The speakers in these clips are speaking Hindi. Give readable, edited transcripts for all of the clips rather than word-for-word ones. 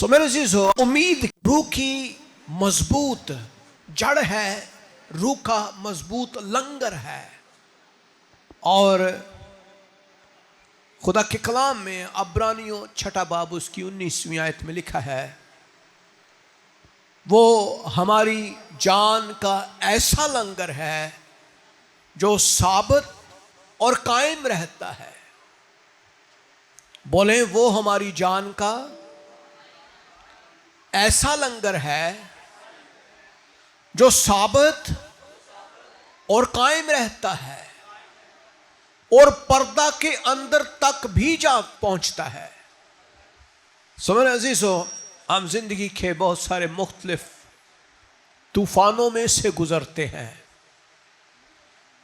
सो मेरे अजीजों, उम्मीद रूह की मजबूत जड़ है, रूह का मजबूत लंगर है। और खुदा के कलाम में अब्रानियों 6 बाब उसकी 19वीं आयत में लिखा है, वो हमारी जान का ऐसा लंगर है जो साबित और कायम रहता है। बोले, वो हमारी जान का ऐसा लंगर है जो साबित और कायम रहता है और पर्दा के अंदर तक भी जा पहुंचता है। मेरे अजीजों, हम जिंदगी के बहुत सारे मुख्तलिफ तूफानों में से गुजरते हैं।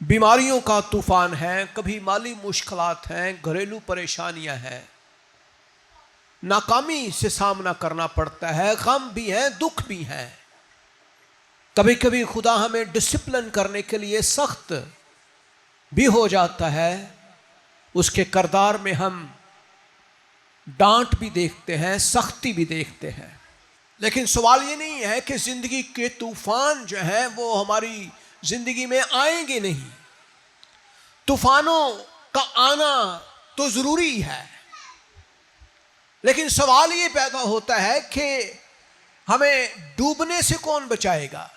बीमारियों का तूफान है, कभी माली मुश्किलात हैं, घरेलू परेशानियां हैं, नाकामी से सामना करना पड़ता है, गम भी है, दुख भी है। कभी कभी खुदा हमें डिसिप्लिन करने के लिए सख्त भी हो जाता है। उसके किरदार में हम डांट भी देखते हैं, सख्ती भी देखते हैं। लेकिन सवाल ये नहीं है कि जिंदगी के तूफान जो हैं वो हमारी जिंदगी में आएंगे नहीं। तूफानों का आना तो जरूरी है, लेकिन सवाल ये पैदा होता है कि हमें डूबने से कौन बचाएगा।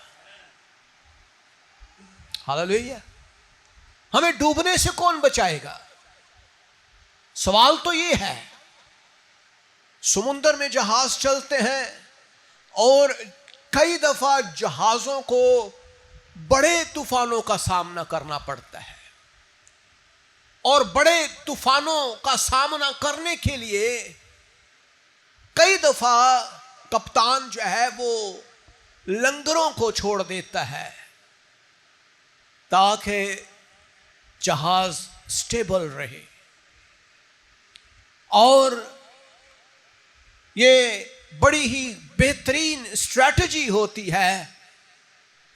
हालेलुया। हमें डूबने से कौन बचाएगा, सवाल तो ये है। समुद्र में जहाज चलते हैं और कई दफा जहाजों को बड़े तूफानों का सामना करना पड़ता है, और बड़े तूफानों का सामना करने के लिए कई दफा कप्तान जो है वो लंगरों को छोड़ देता है ताकि जहाज स्टेबल रहे। और ये बड़ी ही बेहतरीन स्ट्रैटेजी होती है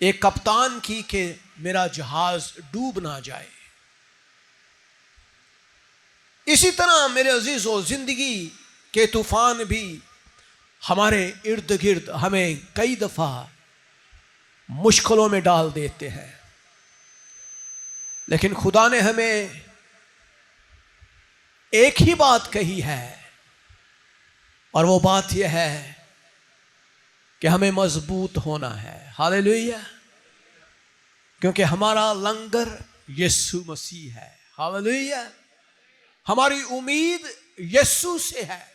एक कप्तान की कि मेरा जहाज डूब ना जाए। इसी तरह मेरे अजीजों, जिंदगी के तूफान भी हमारे इर्द गिर्द हमें कई दफा मुश्किलों में डाल देते हैं। लेकिन खुदा ने हमें एक ही बात कही है, और वो बात यह है कि हमें मजबूत होना है। हालेलुया। क्योंकि हमारा लंगर यीशु मसीह है। हालेलुया। हमारी उम्मीद यीशु से है।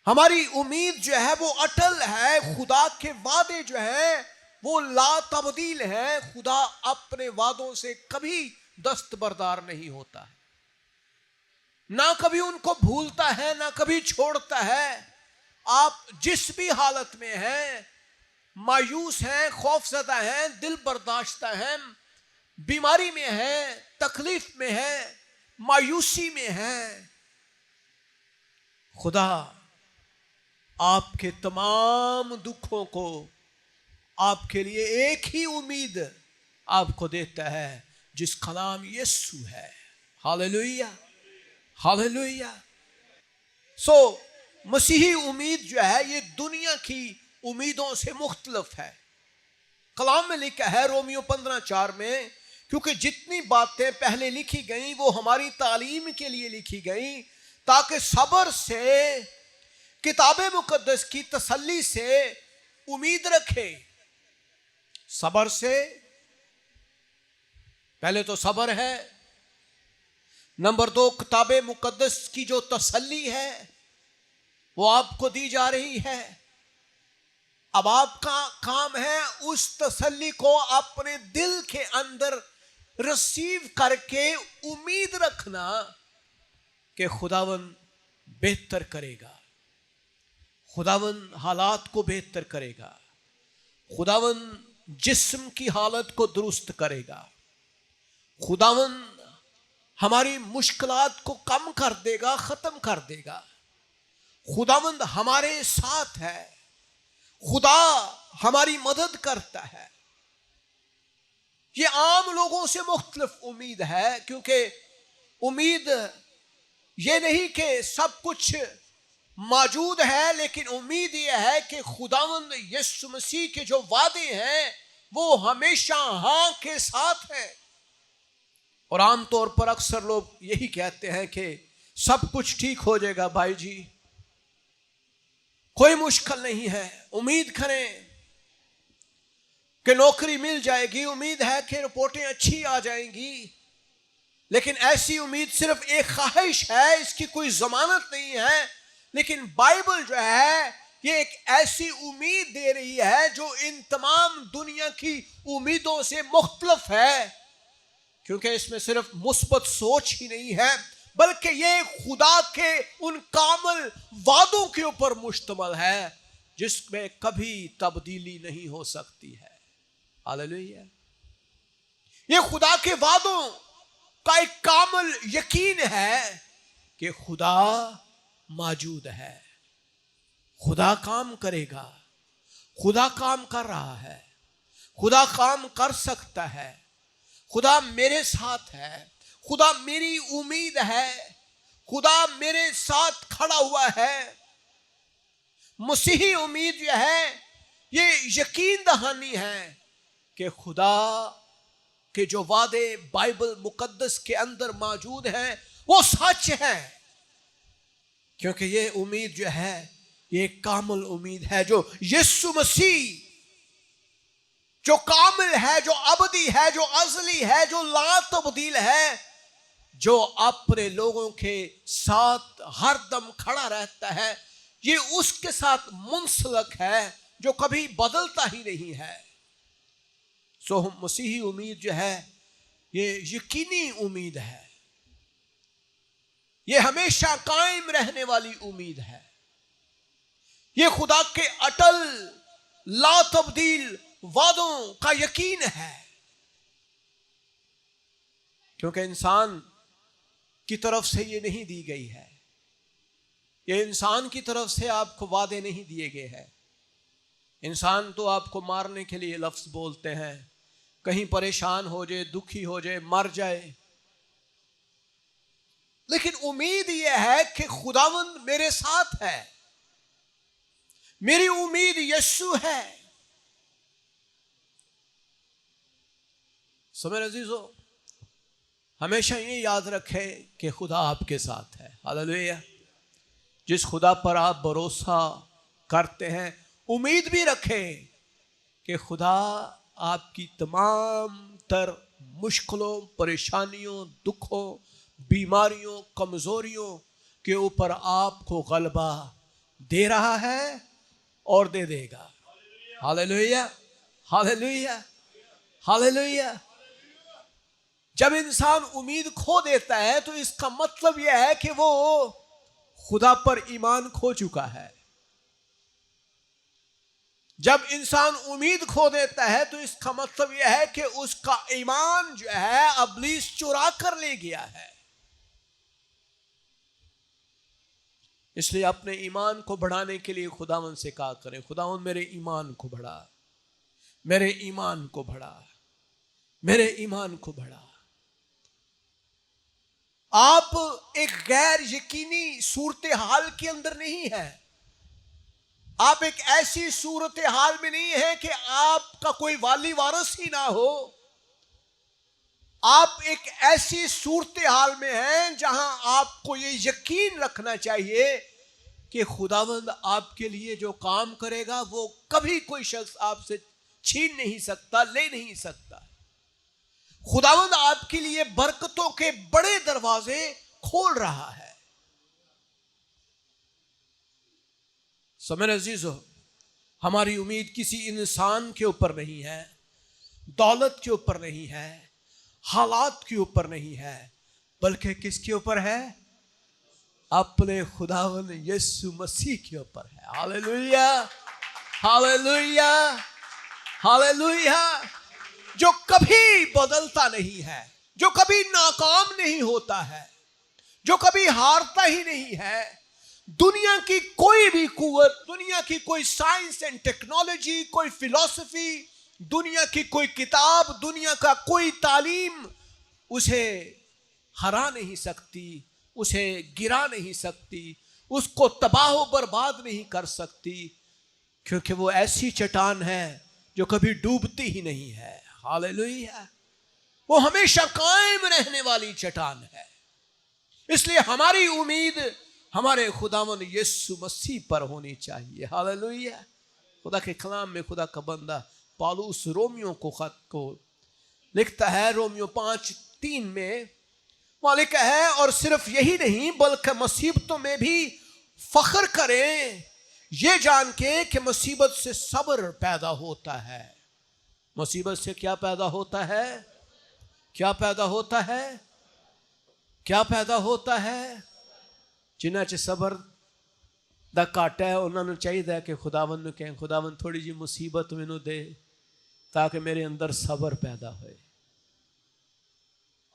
हमारी उम्मीद जो है वो अटल है। खुदा के वादे जो है वो ला तब्दील है। खुदा अपने वादों से कभी दस्तबरदार नहीं होता है, ना कभी उनको भूलता है, ना कभी छोड़ता है। आप जिस भी हालत में हैं, मायूस हैं, खौफजदा हैं, दिल बर्दाश्ता हैं, बीमारी में हैं, तकलीफ में हैं, मायूसी में हैं, खुदा आपके तमाम दुखों को आपके लिए एक ही उम्मीद आपको देता है, जिसका नाम यीशु है। Hallelujah, hallelujah. मसीही उम्मीद जो है ये दुनिया की उम्मीदों से मुख्तलिफ है। कलाम में लिखा है रोमियो 15:4 में, क्योंकि जितनी बातें पहले लिखी गई वो हमारी तालीम के लिए लिखी गई, ताकि सब्र से किताबे मुकद्दस की तसल्ली से उम्मीद रखे। सब्र से, पहले तो सब्र है, नंबर 2 किताबे मुकद्दस की जो तसल्ली है वो आपको दी जा रही है। अब आपका काम है उस तसल्ली को अपने दिल के अंदर रिसीव करके उम्मीद रखना कि खुदावन बेहतर करेगा, खुदावन हालात को बेहतर करेगा, खुदावन जिस्म की हालत को दुरुस्त करेगा, खुदावन हमारी मुश्किलात को कम कर देगा, खत्म कर देगा। खुदावंद हमारे साथ है, खुदा हमारी मदद करता है। ये आम लोगों से मुख्तलिफ उम्मीद है, क्योंकि उम्मीद ये नहीं कि सब कुछ मौजूद है, लेकिन उम्मीद यह है कि खुदावंद यीशु मसीह के जो वादे हैं वो हमेशा हाँ के साथ है। और आमतौर पर अक्सर लोग यही कहते हैं कि सब कुछ ठीक हो जाएगा भाई जी, कोई मुश्किल नहीं है, उम्मीद करें कि नौकरी मिल जाएगी, उम्मीद है कि रिपोर्टें अच्छी आ जाएंगी। लेकिन ऐसी उम्मीद सिर्फ एक ख्वाहिश है, इसकी कोई जमानत नहीं है। लेकिन बाइबल जो है ये एक ऐसी उम्मीद दे रही है जो इन तमाम दुनिया की उम्मीदों से मुख्तलिफ है, क्योंकि इसमें सिर्फ मुस्बत सोच ही नहीं है, बल्कि ये खुदा के उन कामल वादों के ऊपर मुश्तमल है जिसमें कभी तब्दीली नहीं हो सकती है। हालेलुया। ये खुदा के वादों का एक कामल यकीन है कि खुदा मौजूद है, खुदा काम करेगा, खुदा काम कर रहा है, खुदा काम कर सकता है, खुदा मेरे साथ है, खुदा मेरी उम्मीद है, खुदा मेरे साथ खड़ा हुआ है। मसीही उम्मीद यह है, ये यकीन दहानी है कि खुदा के जो वादे बाइबल मुकद्दस के अंदर मौजूद हैं वो सच है, क्योंकि ये उम्मीद जो है ये कामिल उम्मीद है जो यीशु मसीह जो कामिल है, जो अबदी है, जो अज़ली है, जो ला तब्दील है, जो अपने लोगों के साथ हरदम खड़ा रहता है, ये उसके साथ मुंसलक है जो कभी बदलता ही नहीं है। सो मसीही उम्मीद जो है ये यकीनी उम्मीद है, ये हमेशा कायम रहने वाली उम्मीद है। ये खुदा के अटल ला तब्दील वादों का यकीन है, क्योंकि इंसान की तरफ से ये नहीं दी गई है, ये इंसान की तरफ से आपको वादे नहीं दिए गए हैं। इंसान तो आपको मारने के लिए लफ्ज बोलते हैं, कहीं परेशान हो जाए, दुखी हो जाए, मर जाए, लेकिन उम्मीद यह है कि खुदावंद मेरे साथ है, मेरी उम्मीद यीशु है। सो मेरे अजीजों, हमेशा ये याद रखें कि खुदा आपके साथ है। हालेलुया। जिस खुदा पर आप भरोसा करते हैं, उम्मीद भी रखें कि खुदा आपकी तमाम तर मुश्किलों, परेशानियों, दुखों, बीमारियों, कमजोरियों के ऊपर आपको गलबा दे रहा है और दे देगा। Hallelujah, hallelujah, hallelujah. जब इंसान उम्मीद खो देता है तो इसका मतलब यह है कि वो खुदा पर ईमान खो चुका है। जब इंसान उम्मीद खो देता है तो इसका मतलब यह है कि उसका ईमान जो है इब्लीस चुरा कर ले गया है। इसलिए अपने ईमान को बढ़ाने के लिए खुदावन से कहा करें, खुदावन मेरे ईमान को बढ़ा, मेरे ईमान को बढ़ा, मेरे ईमान को बढ़ा। आप एक गैर यकीनी सूरत हाल के अंदर नहीं है, आप एक ऐसी सूरत हाल में नहीं है कि आपका कोई वाली वारिस ही ना हो। आप एक ऐसी सूरत हाल में हैं जहां आपको ये यकीन रखना चाहिए कि खुदावंद आपके लिए जो काम करेगा वो कभी कोई शख्स आपसे छीन नहीं सकता, ले नहीं सकता। खुदावंद आपके लिए बरकतों के बड़े दरवाजे खोल रहा है। मेरे अजीजों, हमारी उम्मीद किसी इंसान के ऊपर नहीं है, दौलत के ऊपर नहीं है, हालात के ऊपर नहीं है, बल्कि किसके ऊपर है? अपने खुदावंद यीशु मसीह के ऊपर है। Hallelujah, hallelujah, hallelujah. जो कभी बदलता नहीं है, जो कभी नाकाम नहीं होता है, जो कभी हारता ही नहीं है। दुनिया की कोई भी कुव्वत, दुनिया की कोई साइंस एंड टेक्नोलॉजी, कोई फिलॉसफी, दुनिया की कोई किताब, दुनिया का कोई तालीम उसे हरा नहीं सकती, उसे गिरा नहीं सकती, उसको तबाह बर्बाद नहीं कर सकती, क्योंकि वो ऐसी चट्टान है जो कभी डूबती ही नहीं है। हालेलुया। वो हमेशा कायम रहने वाली चट्टान है। इसलिए हमारी उम्मीद हमारे खुदावंद यीशु मसीह पर होनी चाहिए। हालेलुया। खुदा के कलाम में खुदा का बंदा पौलुस रोमियो को खत को लिखता है, रोमियो 5:3 में वहां लिखा है, और सिर्फ यही नहीं बल्कि मुसीबतों में भी फख्र करें, ये जान के कि मुसीबत से सब्र पैदा होता है। मुसीबत से क्या पैदा होता है? क्या पैदा होता है? क्या पैदा होता है? जिन्हां च सबर दा घाटा है उन्होंने चाहिए कि खुदावंद नूं कहें, खुदावंद थोड़ी जी मुसीबत मैनू दे ताकि मेरे अंदर सबर पैदा होए।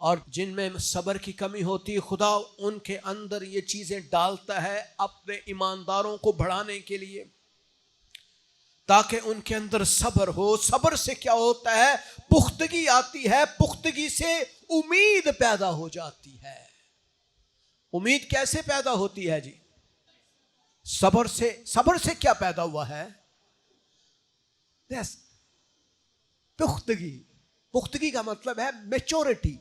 और जिनमें सबर की कमी होती है, खुदा उनके अंदर ये चीजें डालता है अपने ईमानदारों को बढ़ाने के लिए, ताकि उनके अंदर सबर हो। सबर से क्या होता है? पुख्तगी आती है, पुख्तगी से उम्मीद पैदा हो जाती है। उम्मीद कैसे पैदा होती है जी? सबर से। सबर से क्या पैदा हुआ है? पुख्तगी। पुख्तगी का मतलब है मैच्योरिटी।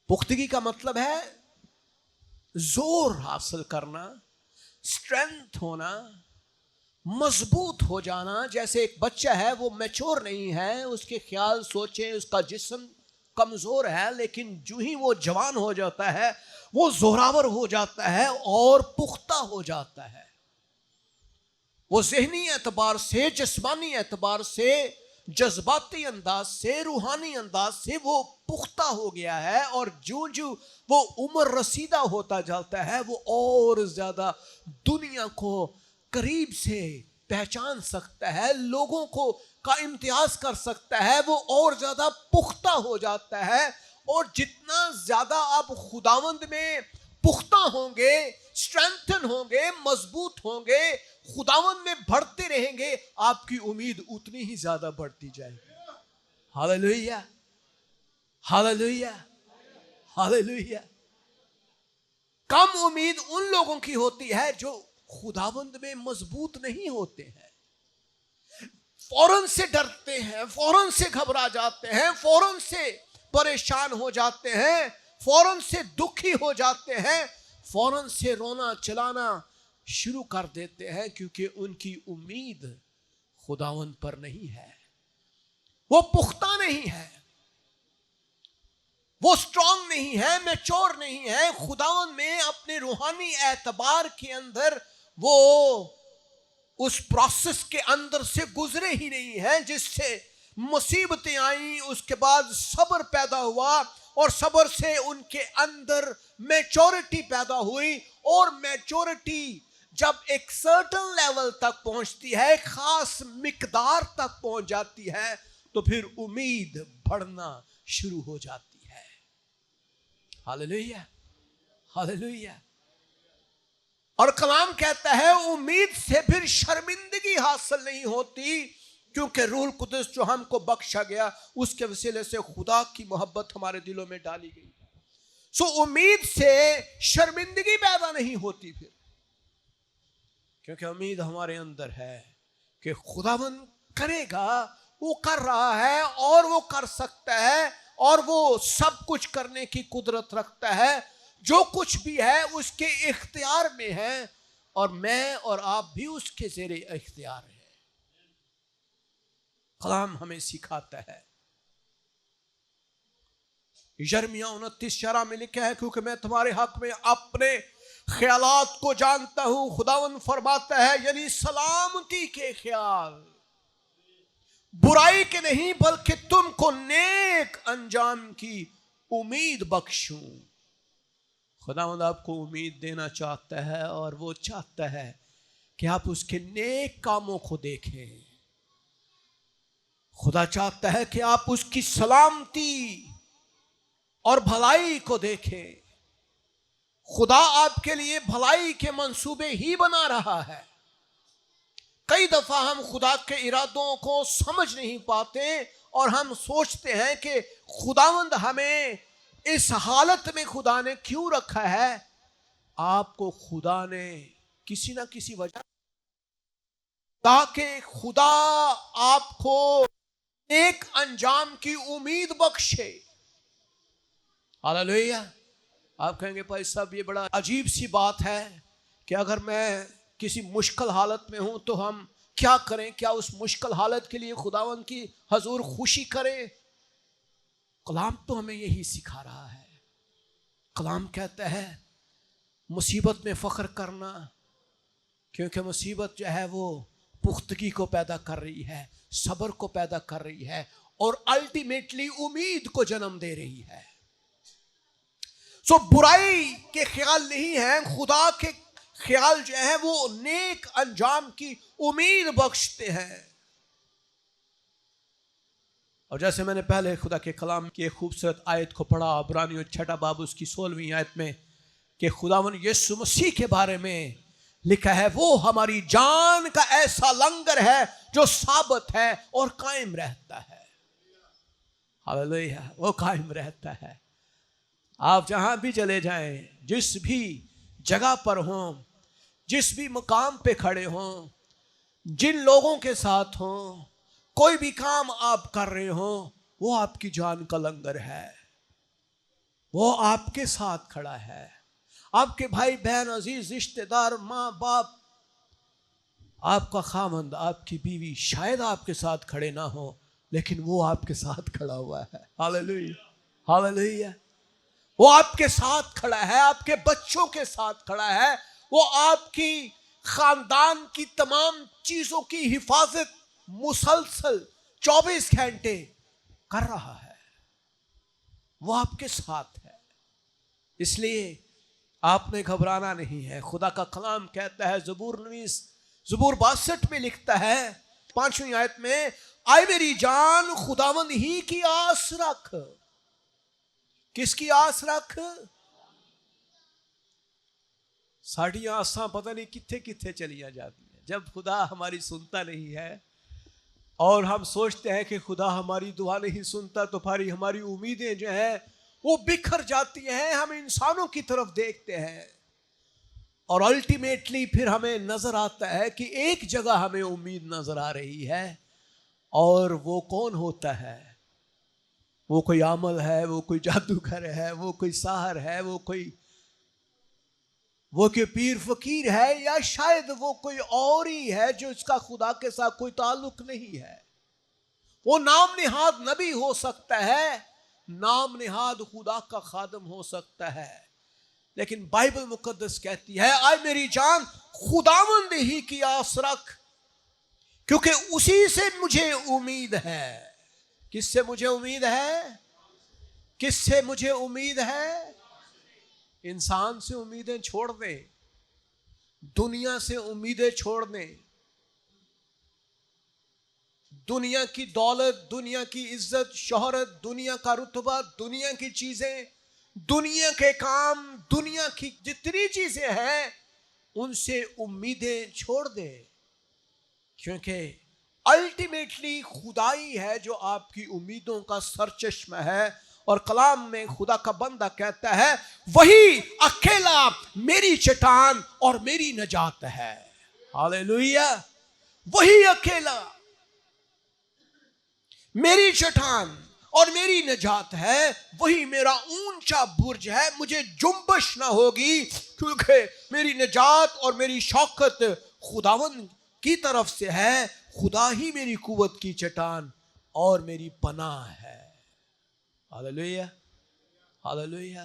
पुख्तगी का मतलब है जोर हासिल करना, स्ट्रेंथ होना, मजबूत हो जाना। जैसे एक बच्चा है वो मैच्योर नहीं है, उसके ख्याल सोचे, उसका जिस्म कमजोर है, लेकिन जो ही वो जवान हो जाता है वो जोरावर हो जाता है और पुख्ता हो जाता है। वो ज़हनी एतबार से, जिस्मानी एतबार से, जज्बाती अंदाज से, रूहानी अंदाज से वो पुख्ता हो गया है। और जो जो वो उम्र रसीदा होता जाता है वो और ज्यादा दुनिया को करीब से पहचान सकता है, लोगों को का इम्तियाज कर सकता है, वो और ज्यादा पुख्ता हो जाता है। और जितना ज्यादा आप खुदावंद में पुख्ता होंगे, स्ट्रेंथन होंगे, मजबूत होंगे, खुदावंद में बढ़ते रहेंगे, आपकी उम्मीद उतनी ही ज्यादा बढ़ती जाएगी। Hallelujah, hallelujah, hallelujah. कम उम्मीद उन लोगों की होती है जो खुदावंद में मजबूत नहीं होते हैं, फौरन से डरते हैं, फौरन से घबरा जाते हैं, फौरन से परेशान हो जाते हैं, फौरन से दुखी हो जाते हैं, फौरन से रोना चलाना शुरू कर देते हैं, क्योंकि उनकी उम्मीद खुदावंद पर नहीं है। वो पुख्ता नहीं है, वो स्ट्रांग नहीं है, मैच्योर नहीं है। खुदावंद में अपने रूहानी एतबार के अंदर वो उस प्रोसेस के अंदर से गुजरे ही नहीं है, जिससे मुसीबतें आई, उसके बाद सब्र पैदा हुआ, और सब्र से उनके अंदर मैच्योरिटी पैदा हुई। और मैच्योरिटी जब एक सर्टेन लेवल तक पहुंचती है, खास मिकदार तक पहुंच जाती है, तो फिर उम्मीद बढ़ना शुरू हो जाती है। Hallelujah, hallelujah. और कलाम कहता है उम्मीद से फिर शर्मिंदगी हासिल नहीं होती, क्योंकि रूह कुदस जो हमको बख्शा गया उसके वसीले से खुदा की मोहब्बत हमारे दिलों में डाली गई। सो उम्मीद से शर्मिंदगी पैदा नहीं होती फिर, क्योंकि उम्मीद हमारे अंदर है कि खुदावंद करेगा, वो कर रहा है और वो कर सकता है, और वो सब कुछ करने की कुदरत रखता है। जो कुछ भी है उसके इख्तियार में है, और मैं और आप भी उसके ज़ेरे इख्तियार है। कलाम हमें सिखाता है। यिर्मयाह 29:11 में लिखा है, क्योंकि मैं तुम्हारे हक में अपने ख्यालात को जानता हूं, खुदावंद फरमाता है, यानी सलामती के ख्याल, बुराई के नहीं, बल्कि तुमको नेक अंजाम की उम्मीद बख्शूं। खुदावंद आपको उम्मीद देना चाहता है, और वो चाहता है कि आप उसके नेक कामों को देखें। खुदा चाहता है कि आप उसकी सलामती और भलाई को देखें। खुदा आपके लिए भलाई के मंसूबे ही बना रहा है। कई दफा हम खुदा के इरादों को समझ नहीं पाते, और हम सोचते हैं कि खुदावंद हमें इस हालत में खुदा ने क्यों रखा है। आपको खुदा ने किसी ना किसी वजह, ताकि खुदा आपको एक अंजाम की उम्मीद बख्शे। हालेलुया। आप कहेंगे भाई साहब ये बड़ा अजीब सी बात है कि अगर मैं किसी मुश्किल हालत में हूं तो हम क्या करें, क्या उस मुश्किल हालत के लिए खुदावंद की हजूर खुशी करें? कलाम तो हमें यही सिखा रहा है। कलाम कहता है मुसीबत में फख्र करना, क्योंकि मुसीबत जो है वो पुख्तगी को पैदा कर रही है, सब्र को पैदा कर रही है और अल्टीमेटली उम्मीद को जन्म दे रही है। सो बुराई के ख्याल नहीं है, खुदा के ख्याल जो है वो नेक अंजाम की उम्मीद बख्शते हैं। और जैसे मैंने पहले खुदा के कलाम की एक खूबसूरत आयत को पढ़ा, इब्रानियों 6 बाब उसकी 16वीं आयत में, कि खुदावन यीशु मसीह के बारे में लिखा है वो हमारी जान का ऐसा लंगर है जो साबित है और कायम रहता है। हालेलुया। वो कायम रहता है। आप जहां भी चले जाएं, जिस भी जगह पर हों, जिस भी मुकाम पे खड़े हों, जिन लोगों के साथ हों, कोई भी काम आप कर रहे हो, वो आपकी जान का लंगर है। वो आपके साथ खड़ा है। आपके भाई बहन, अजीज रिश्तेदार, माँ बाप, आपका खामंद, आपकी बीवी शायद आपके साथ खड़े ना हो, लेकिन वो आपके साथ खड़ा हुआ है। Hallelujah, hallelujah. वो आपके साथ खड़ा है, आपके बच्चों के साथ खड़ा है। वो आपकी खानदान की तमाम चीजों की हिफाजत मुसलसल 24 घंटे कर रहा है। वो आपके साथ है, इसलिए आपने घबराना नहीं है। खुदा का कलाम कहता है, ज़बूर 62 में लिखता है 5वीं आयत में, आए मेरी जान खुदावंद ही की आस रख। किसकी आस रख? साड़ी आसां पता नहीं किथे किथे चलिया जाती है जब खुदा हमारी सुनता नहीं है और हम सोचते हैं कि खुदा हमारी दुआ नहीं सुनता, तो फिर हमारी उम्मीदें जो है वो बिखर जाती हैं। हम इंसानों की तरफ देखते हैं और अल्टीमेटली फिर हमें नजर आता है कि एक जगह हमें उम्मीद नजर आ रही है, और वो कौन होता है? वो कोई अमल है, वो कोई जादूगर है, वो कोई साहर है, वो कोई पीर फकीर है, या शायद वो कोई और ही है जो इसका खुदा के साथ कोई ताल्लुक नहीं है। वो नाम निहाद नबी हो सकता है, नाम निहाद खुदा का खादम हो सकता है, लेकिन बाइबल मुकद्दस कहती है, आए मेरी जान खुदावंद ही की आस रख, क्योंकि उसी से मुझे उम्मीद है। किससे मुझे उम्मीद है? किससे मुझे उम्मीद है? इंसान से उम्मीदें छोड़ दे, दुनिया से उम्मीदें छोड़ दे। दुनिया की दौलत, दुनिया की इज्जत शोहरत, दुनिया का रुतबा, दुनिया की चीजें, दुनिया के काम, दुनिया की जितनी चीजें हैं, उनसे उम्मीदें छोड़ दे, क्योंकि अल्टीमेटली खुदाई है जो आपकी उम्मीदों का सरचश्मा है। और कलाम में खुदा का बंदा कहता है, वही अकेला मेरी चट्टान और मेरी नजात है। हालेलुया। वही अकेला मेरी चट्टान और मेरी नजात है, वही मेरा ऊंचा बुर्ज है। मुझे जुम्बश ना होगी, क्योंकि मेरी नजात और मेरी शौकत खुदावंद की तरफ से है। खुदा ही मेरी कुव्वत की चट्टान और मेरी पनाह है। Hallelujah, hallelujah,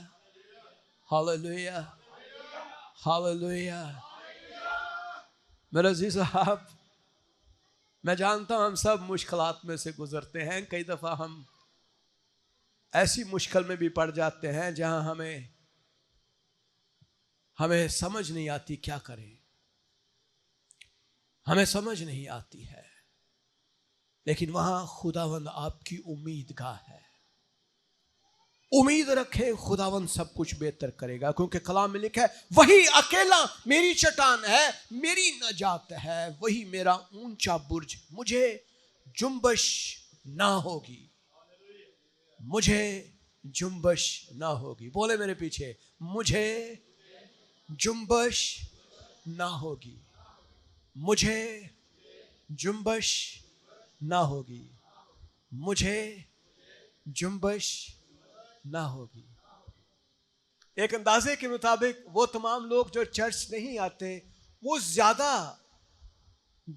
hallelujah, hallelujah. मेरे अजीज साहब, मैं जानता हूं हम सब मुश्किलात में से गुजरते हैं। कई दफ़ा हम ऐसी मुश्किल में भी पड़ जाते हैं जहां हमें समझ नहीं आती क्या करें, हमें समझ नहीं आती है, लेकिन वहां खुदावंद आपकी उम्मीदगाह है। उम्मीद रखे, खुदावंद सब कुछ बेहतर करेगा, क्योंकि कलाम में लिखा है, वही अकेला मेरी चट्टान है, मेरी नजात है, वही मेरा ऊंचा बुर्ज, मुझे जुम्बश ना होगी, मुझे जुम्बश ना होगी। बोले मेरे पीछे, मुझे जुम्बश ना होगी, मुझे जुम्बश ना होगी, मुझे जुम्बश ना होगी। एक अंदाजे के मुताबिक वो तमाम लोग जो चर्च नहीं आते वो ज्यादा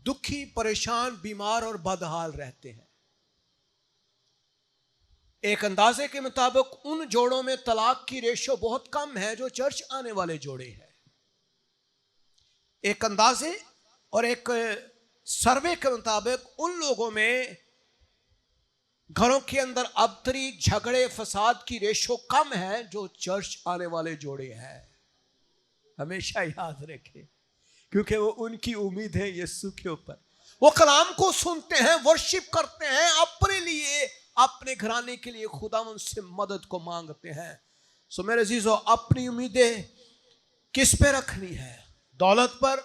दुखी, परेशान, बीमार और बदहाल रहते हैं। एक अंदाजे के मुताबिक उन जोड़ों में तलाक की रेशो बहुत कम है जो चर्च आने वाले जोड़े हैं। एक अंदाजे और एक सर्वे के मुताबिक उन लोगों में घरों के अंदर अबतरी, झगड़े, फसाद की रेशो कम है जो चर्च आने वाले जोड़े हैं। हमेशा याद रखें, क्योंकि वो उनकी उम्मीद है यीशु के ऊपर। वो कलाम को सुनते हैं, वर्शिप करते हैं, अपने लिए, अपने घराने के लिए खुदा उनसे मदद को मांगते हैं। सो मेरे अजीजों, अपनी उम्मीदें किस पे रखनी है? दौलत पर,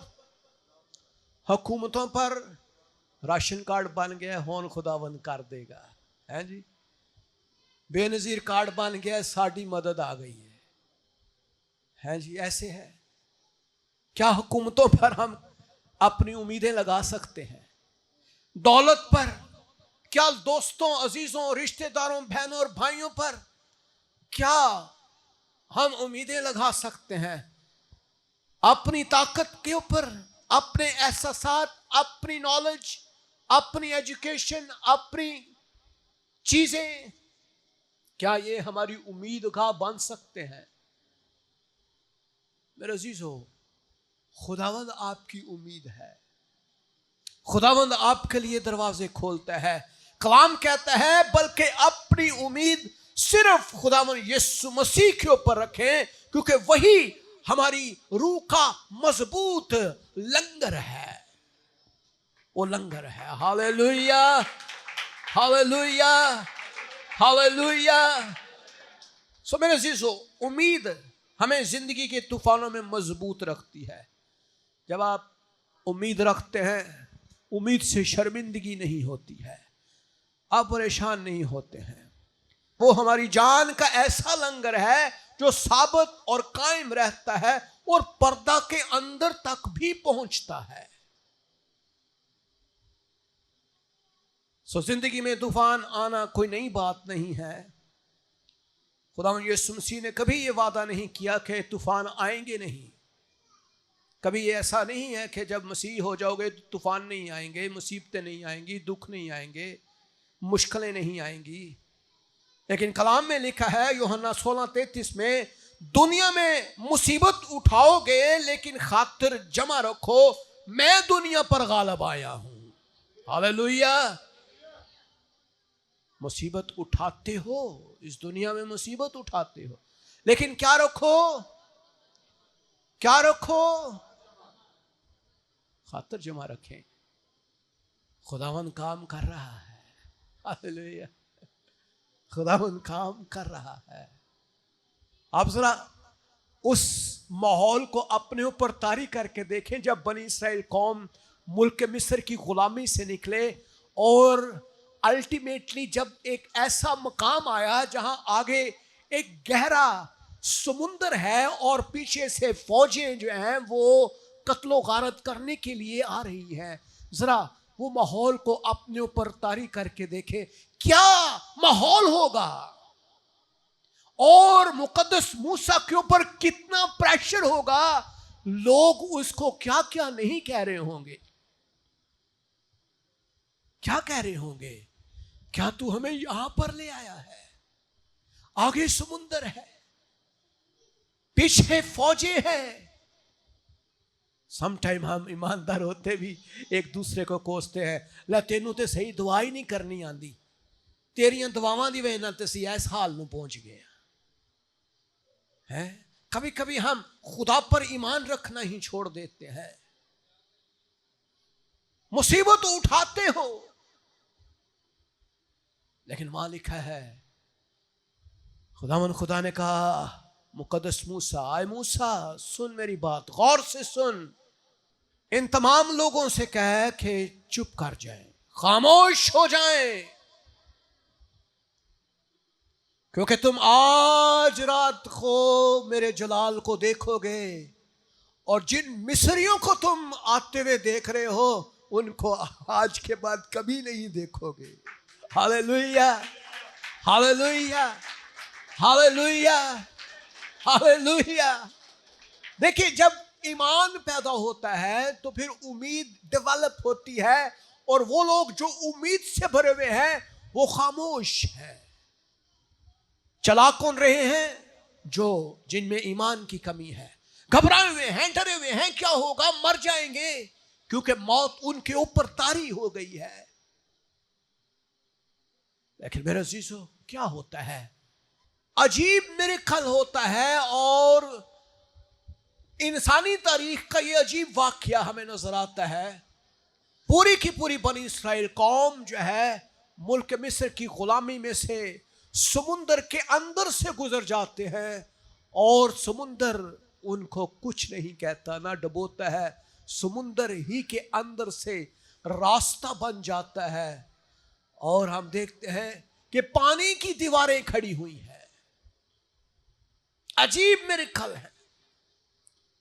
हुकूमतों पर? राशन कार्ड बन गया, होन खुदावन कर देगा, है जी। बेनजीर कार्ड बन गया, साड़ी मदद आ गई है जी। ऐसे है क्या हुकूमतों पर हम अपनी उम्मीदें लगा सकते हैं? दौलत पर? क्या दोस्तों, अजीजों, रिश्तेदारों, बहनों और भाइयों पर क्या हम उम्मीदें लगा सकते हैं? अपनी ताकत के ऊपर, अपने एहसासात, अपनी नॉलेज, अपनी एजुकेशन, अपनी चीजें, क्या ये हमारी उम्मीद का बन सकते हैं? मेरे अजीजों, खुदावंद आपकी उम्मीद है। खुदावंद आपके लिए दरवाजे खोलता है। कलाम कहता है बल्कि अपनी उम्मीद सिर्फ खुदावंद यीशु मसीह के ऊपर रखें, क्योंकि वही हमारी रूह का मजबूत लंगर है। वो लंगर है। Hallelujah, hallelujah, hallelujah. सो मेरे अजीजों, उम्मीद हमें जिंदगी के तूफानों में मजबूत रखती है। जब आप उम्मीद रखते हैं, उम्मीद से शर्मिंदगी नहीं होती है, आप परेशान नहीं होते हैं। वो हमारी जान का ऐसा लंगर है जो साबित और कायम रहता है और पर्दा के अंदर तक भी पहुंचता है। सो जिंदगी में तूफान आना कोई नई बात नहीं है। खुदावंद यीशु मसीह ने कभी ये वादा नहीं किया कि तूफान आएंगे नहीं। कभी ये ऐसा नहीं है कि जब मसीह हो जाओगे तो तूफान नहीं आएंगे, मुसीबतें नहीं आएंगी, दुख नहीं आएंगे, मुश्किलें नहीं आएंगी। लेकिन कलाम में लिखा है यूहन्ना 16:33 में, दुनिया में मुसीबत उठाओगे लेकिन खातिर जमा रखो, मैं दुनिया पर गालिब आया हूं। हालेलुया। मुसीबत उठाते हो, इस दुनिया में मुसीबत उठाते हो, लेकिन क्या रखो? क्या रखो? खातिर जमा रखें। खुदावन काम कर रहा है। हालेलुया, खुदावन काम कर रहा है। आप जरा उस माहौल को अपने ऊपर तारी करके देखें जब बनी इस्राएल कौम मुल्क मिस्र की गुलामी से निकले और अल्टीमेटली जब एक ऐसा मकाम आया जहां आगे एक गहरा समुंदर है और पीछे से फौजें जो हैं वो कत्लो गारत करने के लिए आ रही हैं। जरा वो माहौल को अपने ऊपर तारी करके देखें, क्या माहौल होगा और मुकद्दस मूसा के ऊपर कितना प्रेशर होगा। लोग उसको क्या क्या नहीं कह रहे होंगे, क्या कह रहे होंगे? क्या तू हमें यहां पर ले आया है? आगे समुंदर है, पीछे फौजें हैं। समटाइम हम ईमानदार होते भी एक दूसरे को कोसते हैं, ला तेनू ते सही दुआ ही नहीं करनी आंदी, तेरियां दुआवां दी वजह नाल ते सी इस हाल नूं पहुंच गए हैं। कभी कभी हम खुदा पर ईमान रखना ही छोड़ देते हैं। मुसीबत उठाते हो, लेकिन वहां लिखा है खुदा ने कहा मुकद्दस मूसा, आए मूसा सुन मेरी बात, गौर से सुन, इन तमाम लोगों से कह कि चुप कर जाएं, खामोश हो जाएं, क्योंकि तुम आज रात को मेरे जलाल को देखोगे और जिन मिस्रियों को तुम आते हुए देख रहे हो उनको आज के बाद कभी नहीं देखोगे। Hallelujah, hallelujah, hallelujah, hallelujah. देखिए, जब ईमान पैदा होता है तो फिर उम्मीद डेवलप होती है, और वो लोग जो उम्मीद से भरे हुए हैं वो खामोश है। चला कौन रहे हैं? जो जिनमें ईमान की कमी है, घबराए हुए हैं, डरे हुए हैं, क्या होगा, मर जाएंगे, क्योंकि मौत उनके ऊपर तारी हो गई है। लेकिन मेरे अजीजों, क्या होता है? अजीब मिरेकल होता है, और इंसानी तारीख का यह अजीब वाकया हमें नजर आता है। पूरी की पूरी बनी इस्राएल कौम जो है मुल्क मिस्र की गुलामी में से समुंदर के अंदर से गुजर जाते हैं, और समुंदर उनको कुछ नहीं कहता, ना डुबोता है। समुंदर ही के अंदर से रास्ता बन जाता है, और हम देखते हैं कि पानी की दीवारें खड़ी हुई हैं। अजीब मिरेकल है।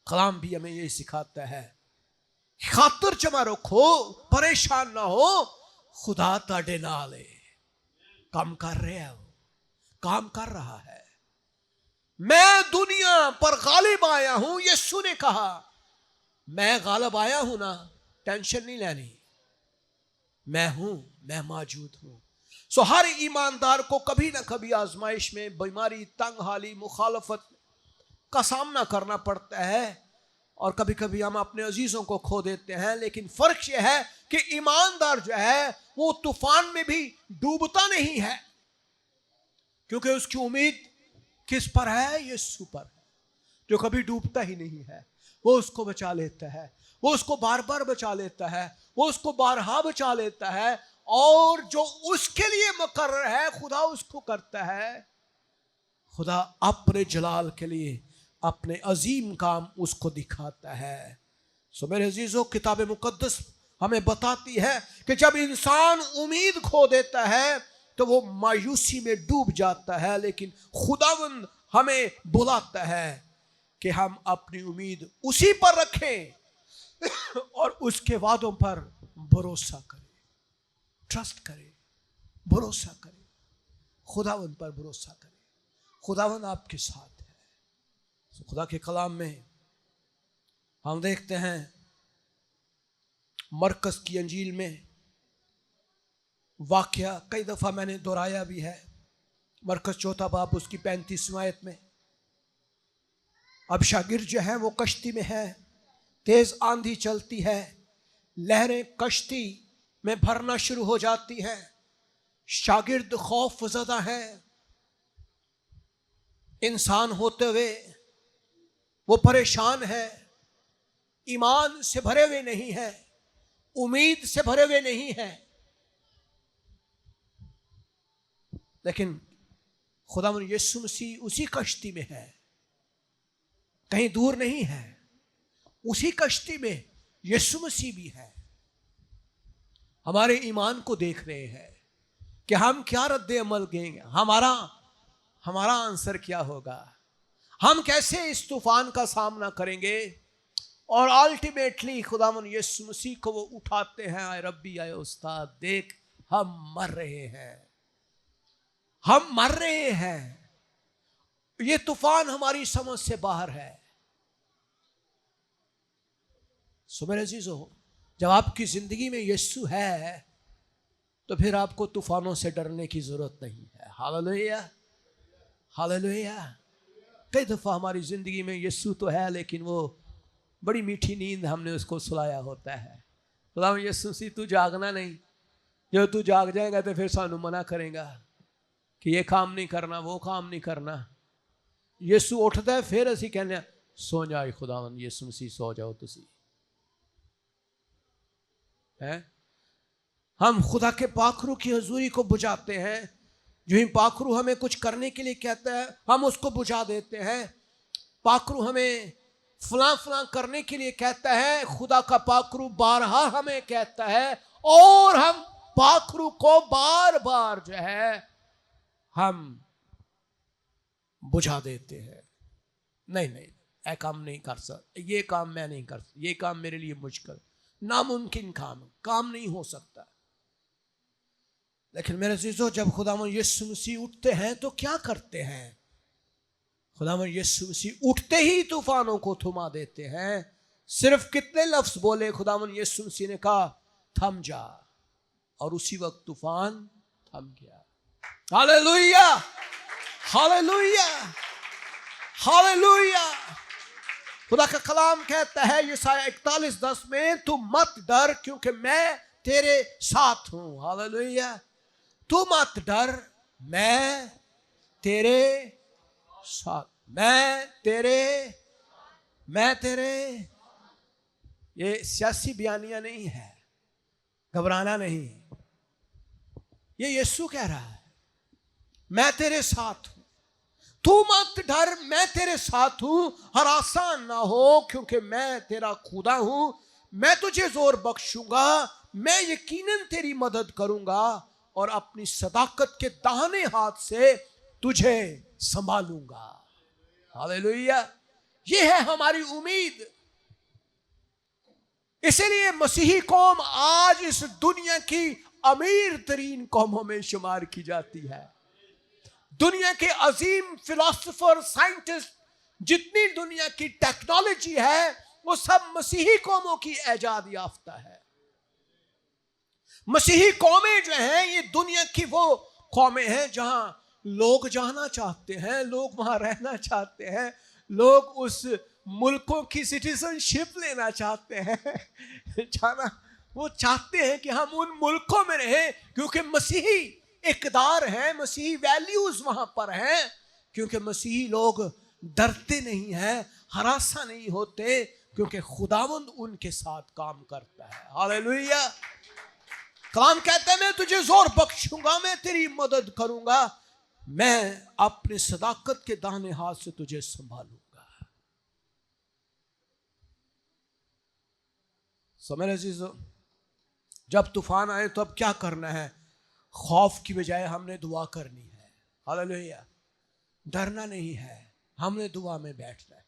कलाम भी हमें यही सिखाता है, खातर जमा रखो, परेशान ना हो, खुदा ताड़े नाले काम कर रहे हो, काम कर रहा है। मैं दुनिया पर गालिब आया हूं, यीशु ने कहा। मैं गालिब आया हूं ना, टेंशन नहीं लेनी, मैं हूं, मैं मौजूद हूं। सो हर ईमानदार को कभी ना कभी आजमाइश में, बीमारी, तंगहाली, मुखालफत का सामना करना पड़ता है, और कभी कभी हम अपने अजीजों को खो देते हैं। लेकिन फर्क यह है कि ईमानदार जो है वो तूफान में भी डूबता नहीं है, क्योंकि उसकी उम्मीद किस पर है? यीशु पर है, जो कभी डूबता ही नहीं है। वो उसको बचा लेता है, वो उसको बार बार बचा लेता है, वो उसको बारहा बचा लेता है, और जो उसके लिए मुकर्रर है खुदा उसको करता है। खुदा अपने जलाल के लिए अपने अजीम काम उसको दिखाता है। सो मेरे अजीजों, किताब मुकद्दस हमें बताती है कि जब इंसान उम्मीद खो देता है तो वो मायूसी में डूब जाता है, लेकिन खुदावंद हमें बुलाता है कि हम अपनी उम्मीद उसी पर रखें और उसके वादों पर भरोसा करें, ट्रस्ट करें, भरोसा करें, खुदावंद पर भरोसा करें। खुदावंद आपके साथ है। खुदा के कलाम में हम देखते हैं, मरकस की अंजील में वाकया कई दफ़ा मैंने दोहराया भी है। मरकस 4 बाब उसकी 35वीं आयत में, अब शागिर्द जो है वो कश्ती में है, तेज आंधी चलती है, लहरें कश्ती में भरना शुरू हो जाती हैं, शागिर्द खौफ ज़दा है। इंसान होते हुए वो परेशान है, ईमान से भरे हुए नहीं है, उम्मीद से भरे हुए नहीं है। लेकिन खुदावंद यीशु मसीह उसी कश्ती में है, कहीं दूर नहीं है। उसी कश्ती में यीशु मसीह भी है। हमारे ईमान को देख रहे हैं कि हम क्या रद्द अमल देंगे, हमारा आंसर क्या होगा, हम कैसे इस तूफान का सामना करेंगे। और अल्टीमेटली खुदावंद यीशु मसीह को वो उठाते हैं, आए रब्बी, आए उस्ताद, देख हम मर रहे हैं, हम मर रहे हैं, ये तूफान हमारी समझ से बाहर है। सो मेरे अजीजों, जब आपकी जिंदगी में यीशु है तो फिर आपको तूफानों से डरने की जरूरत नहीं है। Hallelujah, hallelujah. कई दफा हमारी जिंदगी में यीशु तो है, लेकिन वो बड़ी मीठी नींद हमने उसको सुलाया होता है। खुदा यीशु मसीह तू जागना नहीं, जो तू जाग जाएगा तो फिर सानू मना करेगा कि ये काम नहीं करना, वो काम नहीं करना। यीशु उठता है, फिर असी कहने सो जाए खुदावंद यीशु मसीह, सो जाओ तुसी है। हम खुदा के पाखरू की हजूरी को बुझाते हैं। जो ही पाखरू हमें कुछ करने के लिए कहता है हम उसको बुझा देते हैं। पाखरू हमें फलां फलां करने के लिए कहता है, खुदा का पाखरू बारहा हमें कहता है, और हम पाखरू को बार बार जो है हम बुझा देते हैं। नहीं नहीं, ये काम नहीं कर सकता, ये काम मैं नहीं कर सकता, ये काम मेरे लिए मुश्किल, नामुमकिन काम नहीं हो सकता। लेकिन मेरे अजीजों, जब खुदावंद यीशु मसीह उठते हैं तो क्या करते हैं? खुदावंद यीशु मसीह उठते ही तूफानों को थमा देते हैं। सिर्फ कितने लफ्ज बोले? खुदावंद यीशु मसीह ने कहा थम जा, और उसी वक्त तूफान थम गया। Hallelujah, hallelujah, hallelujah. खुदा का कलाम कहता है यशायाह 41:10 में, तू मत डर क्योंकि मैं तेरे साथ हूं। हालेलुया। तू मत डर, मैं तेरे साथ, मैं तेरे। ये सियासी बयानियां नहीं है, घबराना नहीं। ये यीशु कह रहा है, मैं तेरे साथ हूं, तू मत डर, मैं तेरे साथ हूं। हरासा ना हो क्योंकि मैं तेरा खुदा हूं। मैं तुझे जोर बख्शूंगा, मैं यकीनन तेरी मदद करूंगा और अपनी सदाकत के दाहिने हाथ से तुझे संभालूंगा। हालेलुया। ये है हमारी उम्मीद। इसीलिए मसीही कौम आज इस दुनिया की अमीर तरीन कौमों में शुमार की जाती है। दुनिया के अजीम फिलोसोफर, साइंटिस्ट, जितनी दुनिया की टेक्नोलॉजी है वो सब मसीही कौमों की ऐजाद याफ्ता है। मसीही कौमें जो हैं ये दुनिया की वो कौमें हैं जहां लोग जाना चाहते हैं, लोग वहां रहना चाहते हैं, लोग उस मुल्कों की सिटीजनशिप लेना चाहते हैं। जाना वो चाहते हैं कि हम उन मुल्कों में रहें क्योंकि मसीही इकदार है, मसीही वैल्यूज वहां पर हैं। क्योंकि मसीही लोग डरते नहीं हैं, हरासा नहीं होते, क्योंकि खुदावंद उनके साथ काम करता है। हालेलुया। कलाम कहते हैं मैं तुझे जोर बख्शूंगा, मैं तेरी मदद करूंगा, मैं अपने सदाकत के दाहिने हाथ से तुझे संभालूंगा। मेरे अजीजों, जब तूफान आए तो अब क्या करना है? खौफ की बजाय हमने दुआ करनी है। हालेलुया। डरना नहीं है, हमने दुआ में बैठना है।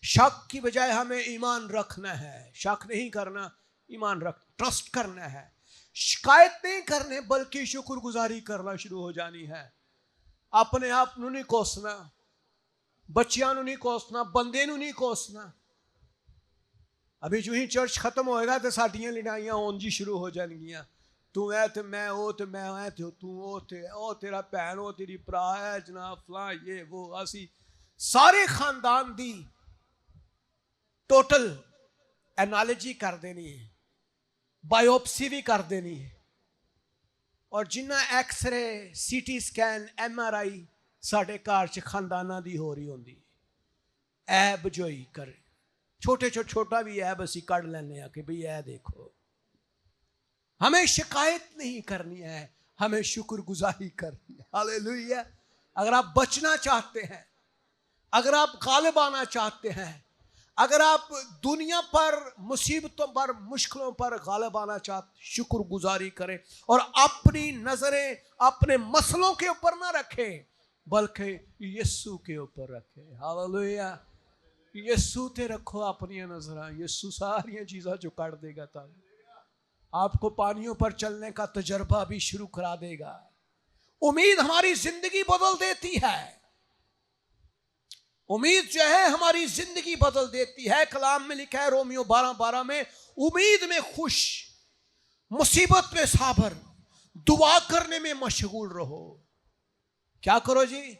शक की बजाय हमें ईमान रखना है। शक नहीं करना, ईमान रख, ट्रस्ट करना है। शिकायत नहीं करने बल्कि शुक्रगुजारी करना शुरू हो जानी है। अपने आप नू नहीं कोसना, बच्चियां नू नहीं कोसना, बंदे नू नहीं कोसना। अभी जो ही चर्च खत्म होएगा तो साडियां लड़ाइयां होन जी शुरू हो जाएंगियां। तू है तो मैं वो, तो मैं है तो तू वो, ओ तेरा भैन, ओ तेरी भरा है जनाब, फलां ये वो। असी सारे खानदान दी टोटल एनालिजी कर देनी है, बायोप्सी भी कर देनी है, और जिन्ना एक्सरे, सीटी स्कैन, MRI साडे घर च खानदाना दी हो रही होंदी। ऐब जोई करे, छोटा भी ऐब असी कढ़ लेने कि भाई ऐ देखो। हमें शिकायत नहीं करनी है, हमें शुक्रगुजारी करनी है। हालेलुया। अगर आप बचना चाहते हैं, अगर आप गालिब आना चाहते हैं, अगर आप दुनिया पर मुसीबतों पर, मुश्किलों पर गालिब आना चाहते, शुक्रगुजारी करें और अपनी नजरें अपने मसलों के ऊपर ना रखें बल्कि यीशु के ऊपर रखें। हालेलुया। यीशु ते रखो अपनी नजर, यीशु सारियां चीज़ां जो कर देगा। ताकि आपको पानियों पर चलने का तजर्बा भी शुरू करा देगा। उम्मीद हमारी जिंदगी बदल देती है। उम्मीद जो है हमारी जिंदगी बदल देती है। कलाम में लिखा है रोमियो 12:12 में, उम्मीद में खुश, मुसीबत में साबर, दुआ करने में मशगूल रहो। क्या करो जी?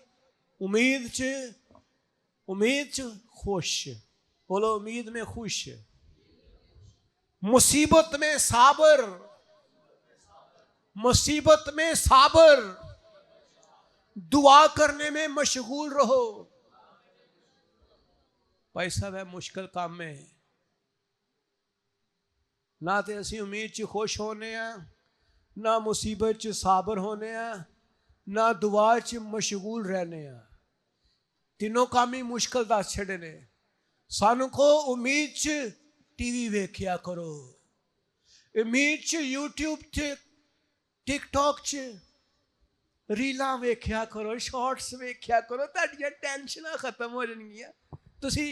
उम्मीद च खुश। बोलो उम्मीद में खुश, मुसीबत में साबर, मुसीबत में साबर, दुआ करने में मशगूल रहो। भाई साहब है मुश्किल काम में ना तो असी उम्मीद च खुश होने आ, ना मुसीबत च साबर होने आ, ना दुआ च मशगूल रहने आ। तीनों काम ही मुश्किल दस छड़े ने। सानू को उम्मीद च टीवी वेख्या करो, उम्मीद च यूट्यूब च, टिकटॉक च रीलां वेख्या करो, शॉर्ट्स वेख्या करो, ताड़ियां टेंशनां खत्म हो जाएंगियां। तुसी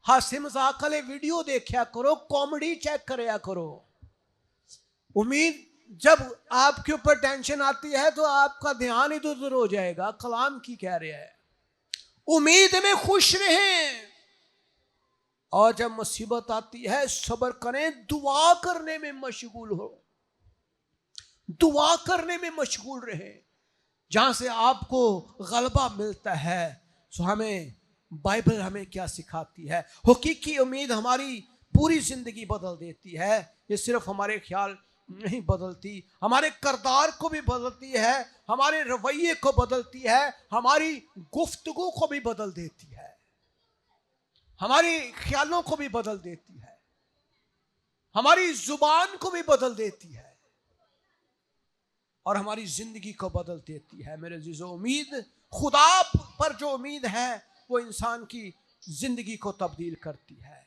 हासे मजाक वाले वीडियो देखा करो, कॉमेडी चेक करया करो। उम्मीद जब आपके ऊपर टेंशन आती है तो आपका ध्यान इधर उधर हो जाएगा। कलाम की कह रहा है उम्मीद में खुश रहें, और जब मुसीबत आती है सब्र करें, दुआ करने में मशगूल हो, दुआ करने में मशगूल रहे, जहां से आपको गलबा मिलता है। सो हमें बाइबल हमें क्या सिखाती है? हकीकी उम्मीद हमारी पूरी जिंदगी बदल देती है। ये सिर्फ हमारे ख्याल नहीं बदलती, हमारे किरदार को भी बदलती है, हमारे रवैये को बदलती है, हमारी गुफ्तगू को भी बदल देती है, हमारे ख्यालों को भी बदल देती है, हमारी जुबान को भी बदल देती है, और हमारी जिंदगी को बदल देती है। मेरे अजीजों, उम्मीद, खुदा पर जो उम्मीद है वो इंसान की जिंदगी को तब्दील करती है।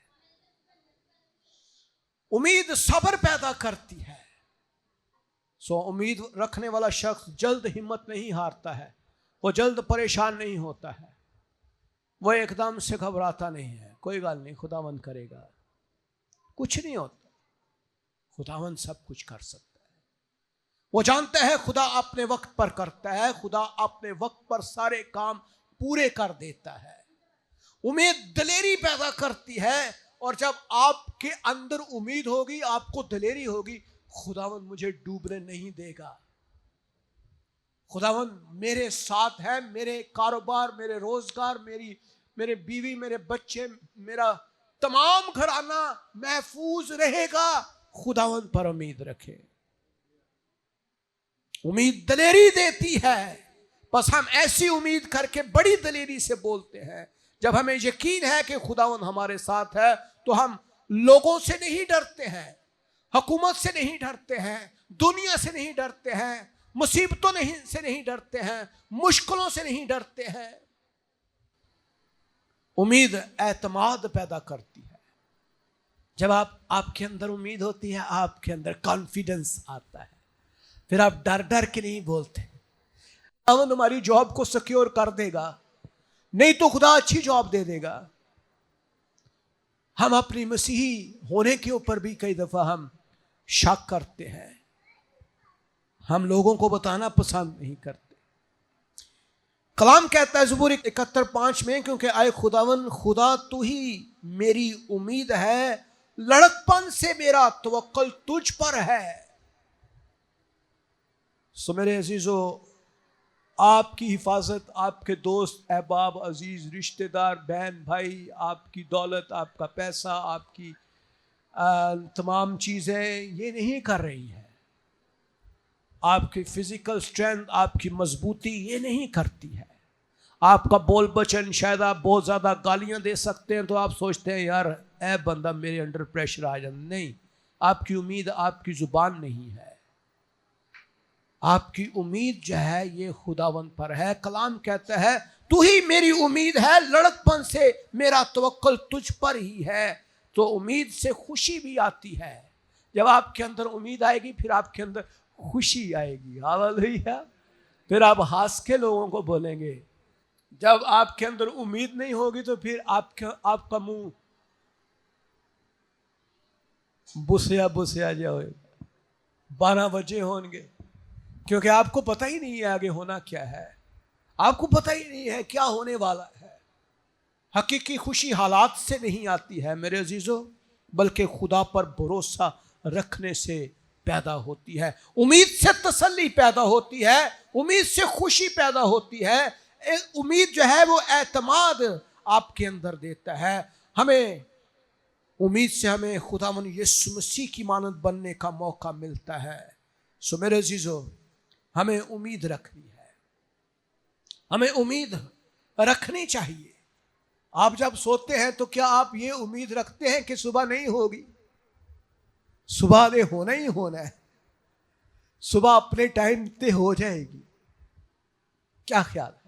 उम्मीद सब्र पैदा करती है। सो उम्मीद रखने वाला शख्स जल्द हिम्मत नहीं हारता है, वो जल्द परेशान नहीं होता है, वो एकदम से घबराता नहीं है। कोई गल नहीं, खुदावन करेगा, कुछ नहीं होता, खुदावन सब कुछ कर सकता है। वो जानता है खुदा अपने वक्त पर करता है, खुदा अपने वक्त पर सारे काम पूरे कर देता है। उम्मीद दिलेरी पैदा करती है, और जब आपके अंदर उम्मीद होगी, आपको दिलेरी होगी, खुदावन मुझे डूबने नहीं देगा, खुदावन मेरे साथ है, मेरे कारोबार, मेरे रोजगार, मेरे बीवी, मेरे बच्चे, मेरा तमाम घराना महफूज रहेगा। खुदावन पर उम्मीद रखें। उम्मीद दलेरी देती है, बस हम ऐसी उम्मीद करके बड़ी दलेरी से बोलते हैं। जब हमें यकीन है कि खुदावन हमारे साथ है तो हम लोगों से नहीं डरते हैं, हुकूमत से नहीं डरते हैं, दुनिया से नहीं डरते हैं, मुसीबतों से नहीं डरते हैं, मुश्किलों से नहीं डरते हैं। उम्मीद एतमाद पैदा करती है। जब आपके अंदर उम्मीद होती है, आपके अंदर कॉन्फिडेंस आता है, फिर आप डर डर के नहीं बोलते। खुदा हमारी जॉब को सिक्योर कर देगा, नहीं तो खुदा अच्छी जॉब दे देगा। हम अपनी मसीही होने के ऊपर भी कई दफा हम शक करते हैं, हम लोगों को बताना पसंद नहीं करते। कलाम कहता है ज़बूर 71:5 में, क्योंकि आए खुदावन खुदा तू ही मेरी उम्मीद है, लड़कपन से मेरा तवक्कुल तुझ पर है। सो मेरे अजीजों, आपकी हिफाजत, आपके दोस्त अहबाब, अजीज रिश्तेदार, बहन भाई, आपकी दौलत, आपका पैसा, आपकी तमाम चीज़ें ये नहीं कर रही हैं। आपकी फिजिकल स्ट्रेंथ, आपकी मजबूती ये नहीं करती है। आपका बोल बचन, शायद आप बहुत ज़्यादा गालियां दे सकते हैं तो आप सोचते हैं यार ऐ बंदा मेरे अंडर प्रेशर आ जाए। नहीं, आपकी उम्मीद आपकी ज़ुबान नहीं है, आपकी उम्मीद जो है ये खुदावन पर है। कलाम कहता है तू ही मेरी उम्मीद है, लड़कपन से मेरा तवक्कुल तुझ पर ही है। तो उम्मीद से खुशी भी आती है। जब आपके अंदर उम्मीद आएगी फिर आपके अंदर खुशी आएगी। हालेलुया। फिर आप हंस के लोगों को बोलेंगे। जब आपके अंदर उम्मीद नहीं होगी तो फिर आपका मुंह बुसिया बुसिया जाएगा। 12 बजे होंगे, क्योंकि आपको पता ही नहीं है आगे होना क्या है, आपको पता ही नहीं है क्या होने वाला है। हकीकी खुशी हालात से नहीं आती है मेरे अजीजों, बल्कि खुदा पर भरोसा रखने से पैदा होती है। उम्मीद से तसल्ली पैदा होती है, उम्मीद से खुशी पैदा होती है। उम्मीद जो है वो एतमाद आपके अंदर देता है। हमें उम्मीद से हमें खुदावन यीशु मसीह की मानद बनने का मौका मिलता है। सो मेरे अजीजों, हमें उम्मीद रखनी है, हमें उम्मीद रखनी चाहिए। आप जब सोते हैं तो क्या आप ये उम्मीद रखते हैं कि सुबह नहीं होगी? सुबह ने होना ही होना है, सुबह अपने टाइम पे हो जाएगी। क्या ख्याल है?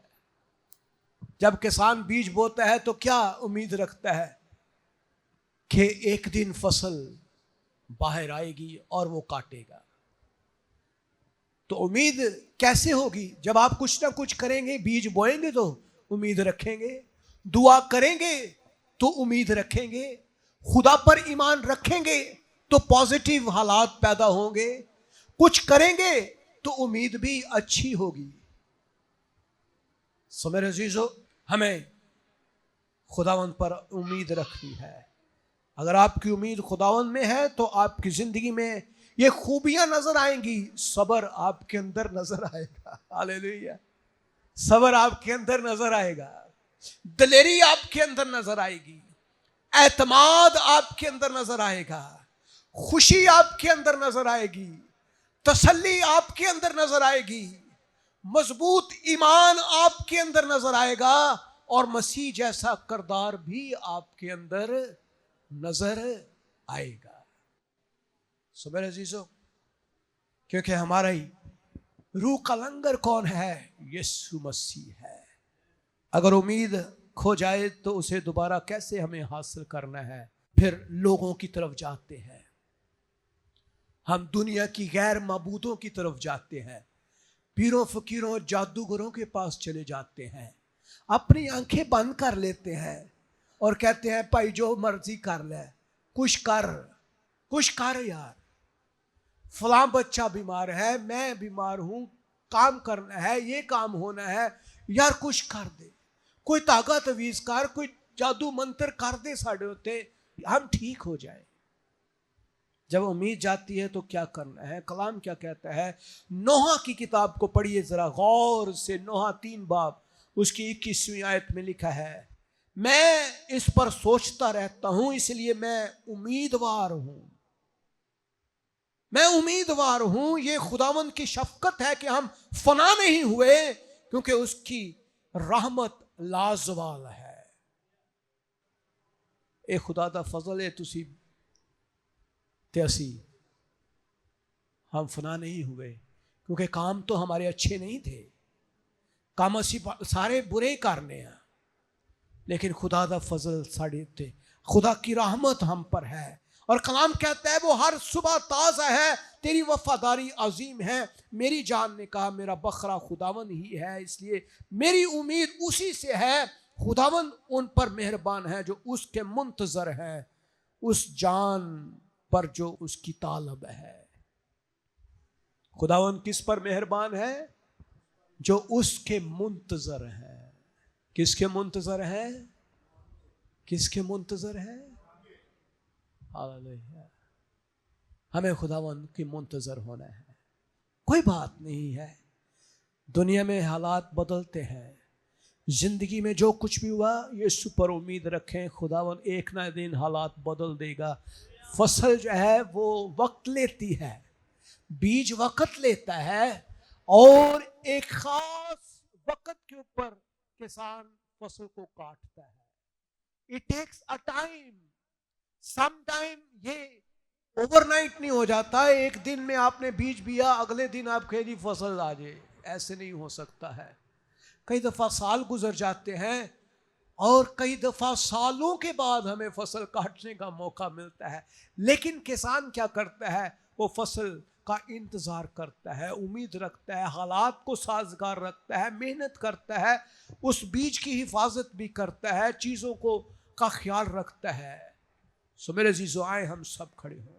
जब किसान बीज बोता है तो क्या उम्मीद रखता है कि एक दिन फसल बाहर आएगी और वो काटेगा। तो उम्मीद कैसे होगी? जब आप कुछ ना कुछ करेंगे, बीज बोएंगे तो उम्मीद रखेंगे, दुआ करेंगे तो उम्मीद रखेंगे, खुदा पर ईमान रखेंगे तो पॉजिटिव हालात पैदा होंगे, कुछ करेंगे तो उम्मीद भी अच्छी होगी। सो मेरे अजीजों, हमें खुदावंद पर उम्मीद रखनी है। अगर आपकी उम्मीद खुदावंद में है तो आपकी जिंदगी में ये खूबियां नजर आएंगी। सब्र आपके अंदर नजर आएगा, हालेलुया। सब्र आपके अंदर नजर आएगा, दिलेरी आपके अंदर नजर आएगी, एतमाद आपके अंदर नजर आएगा, खुशी आपके अंदर नजर आएगी, तसल्ली आपके अंदर नजर आएगी, मजबूत ईमान आपके अंदर नजर आएगा और मसीह जैसा किरदार भी आपके अंदर नजर आएगा। सो मेरे अजीजों, क्योंकि हमारा ही रूह का लंगर कौन है? यीशु मसीह है। अगर उम्मीद खो जाए तो उसे दोबारा कैसे हमें हासिल करना है? फिर लोगों की तरफ जाते हैं, हम दुनिया की गैर माबूदों की तरफ जाते हैं, पीरों फकीरों जादूगरों के पास चले जाते हैं, अपनी आंखें बंद कर लेते हैं और कहते हैं भाई जो मर्जी कर ले, कुछ कर यार, फलां बच्चा बीमार है, मैं बीमार हूं, काम करना है, ये काम होना है, यार कुछ कर दे, कोई ताकत तवीज कर, कोई जादू मंत्र कर दे साढ़े होते, हम ठीक हो जाए। जब उम्मीद जाती है तो क्या करना है? कलाम क्या कहता है? नोहा की किताब को पढ़िए जरा गौर से। नोहा 3 बाब उसकी 21वीं आयत में लिखा है, मैं इस पर सोचता रहता हूं इसलिए मैं उम्मीदवार हूं। मैं उम्मीदवार हूं, ये खुदावंद की शफकत है कि हम फना नहीं हुए, क्योंकि उसकी रहमत लाजवाल है। ए खुदा दा फजल है तुसी ते असी हम फना नहीं हुए, क्योंकि काम तो हमारे अच्छे नहीं थे, काम असी सारे बुरे करने हैं, लेकिन खुदा दा फजल साढ़े ते, खुदा की रहमत हम पर है। और कलाम कहता है वो हर सुबह ताज़ा है, तेरी वफादारी अजीम है। मेरी जान ने कहा मेरा बकरा खुदावन ही है, इसलिए मेरी उम्मीद उसी से है। खुदावन उन पर मेहरबान है जो उसके मुंतजर है, उस जान पर जो उसकी तालब है। खुदावन किस पर मेहरबान है? जो उसके मुंतजर है। किसके मुंतजर है? किसके मुंतजर है? हालेलुया। हमें खुदावन की मुंतजर होना है। कोई बात नहीं है, दुनिया में हालात बदलते हैं, जिंदगी में जो कुछ भी हुआ यीशु पर उम्मीद रखें, खुदावन एक ना दिन हालात बदल देगा। फसल जो है वो वक्त लेती है, बीज वक्त लेता है, और एक खास वक्त के ऊपर किसान फसल को काटता है। It takes a time, some time. ये ओवरनाइट नहीं हो जाता, एक दिन में आपने बीज बिया अगले दिन आप खेली फसल आ जाए, ऐसे नहीं हो सकता है। कई दफा साल गुजर जाते हैं और कई दफा सालों के बाद हमें फसल काटने का मौका मिलता है, लेकिन किसान क्या करता है? वो फसल का इंतजार करता है, उम्मीद रखता है, हालात को साजगार रखता है, मेहनत करता है, उस बीज की हिफाजत भी करता है, चीजों को का ख्याल रखता है। सो मेरे अजीजों, आए हम सब खड़े हों।